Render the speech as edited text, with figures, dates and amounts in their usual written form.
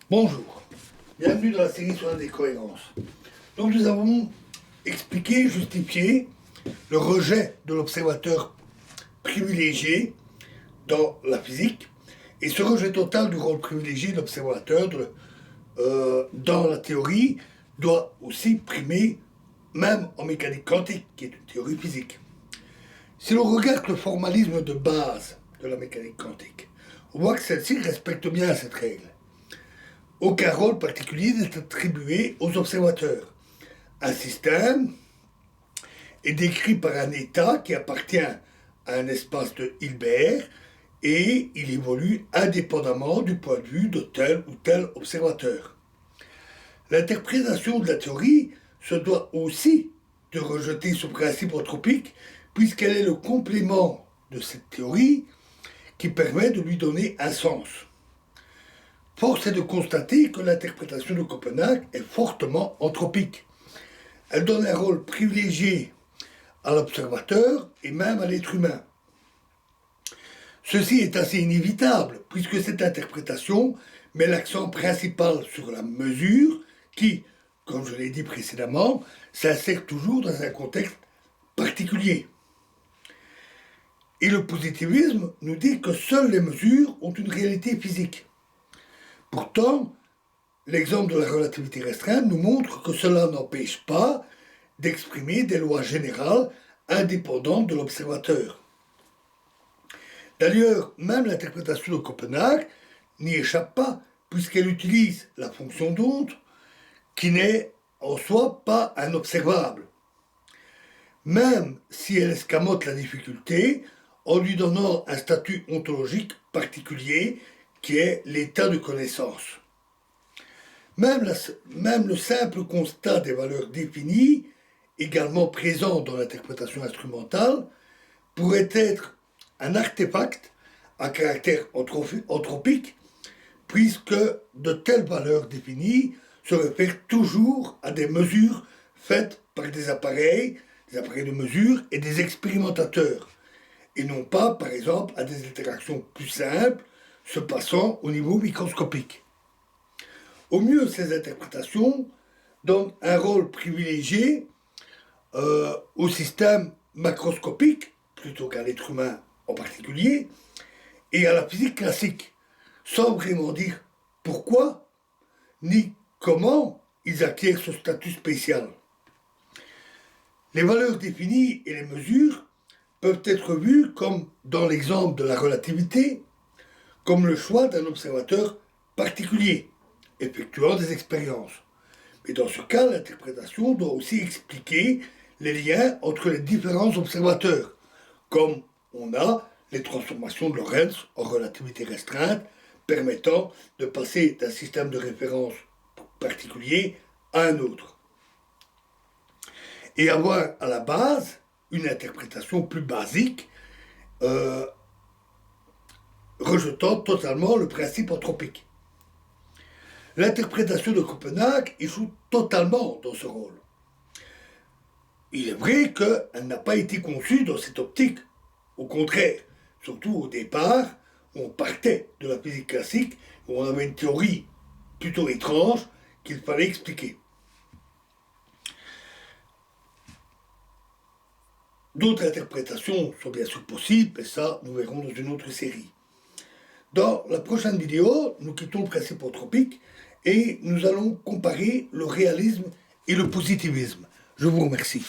Bonjour, bienvenue dans la série sur la décohérence. Donc nous avons expliqué, justifié le rejet de l'observateur privilégié dans la physique et ce rejet total du rôle privilégié de l'observateur dans la théorie doit aussi primer même en mécanique quantique, qui est une théorie physique. Si l'on regarde le formalisme de base de la mécanique quantique, on voit que celle-ci respecte bien cette règle. Aucun rôle particulier n'est attribué aux observateurs. Un système est décrit par un état qui appartient à un espace de Hilbert et il évolue indépendamment du point de vue de tel ou tel observateur. L'interprétation de la théorie se doit aussi de rejeter ce principe entropique puisqu'elle est le complément de cette théorie qui permet de lui donner un sens. Force est de constater que l'interprétation de Copenhague est fortement anthropique. Elle donne un rôle privilégié à l'observateur et même à l'être humain. Ceci est assez inévitable, puisque cette interprétation met l'accent principal sur la mesure qui, comme je l'ai dit précédemment, s'insère toujours dans un contexte particulier. Et le positivisme nous dit que seules les mesures ont une réalité physique. Pourtant, l'exemple de la relativité restreinte nous montre que cela n'empêche pas d'exprimer des lois générales indépendantes de l'observateur. D'ailleurs, même l'interprétation de Copenhague n'y échappe pas, puisqu'elle utilise la fonction d'onde, qui n'est en soi pas un observable. Même si elle escamote la difficulté en lui donnant un statut ontologique particulier qui est l'état de connaissance. Même le simple constat des valeurs définies, également présent dans l'interprétation instrumentale, pourrait être un artefact à caractère anthropique, puisque de telles valeurs définies se réfèrent toujours à des mesures faites par des appareils de mesure et des expérimentateurs, et non pas, par exemple, à des interactions plus simples se passant au niveau microscopique. Au mieux, ces interprétations donnent un rôle privilégié au système macroscopique, plutôt qu'à l'être humain en particulier, et à la physique classique, sans vraiment dire pourquoi, ni comment ils acquièrent ce statut spécial. Les valeurs définies et les mesures peuvent être vues comme dans l'exemple de la relativité, comme le choix d'un observateur particulier, effectuant des expériences. Mais dans ce cas, l'interprétation doit aussi expliquer les liens entre les différents observateurs, comme on a les transformations de Lorentz en relativité restreinte, permettant de passer d'un système de référence particulier à un autre. Et avoir à la base une interprétation plus basique, rejetant totalement le principe anthropique. L'interprétation de Copenhague échoue totalement dans ce rôle. Il est vrai qu'elle n'a pas été conçue dans cette optique. Au contraire, surtout au départ, on partait de la physique classique, où on avait une théorie plutôt étrange qu'il fallait expliquer. D'autres interprétations sont bien sûr possibles, et ça, nous verrons dans une autre série. Dans la prochaine vidéo, nous quittons le principe anthropique et nous allons comparer le réalisme et le positivisme. Je vous remercie.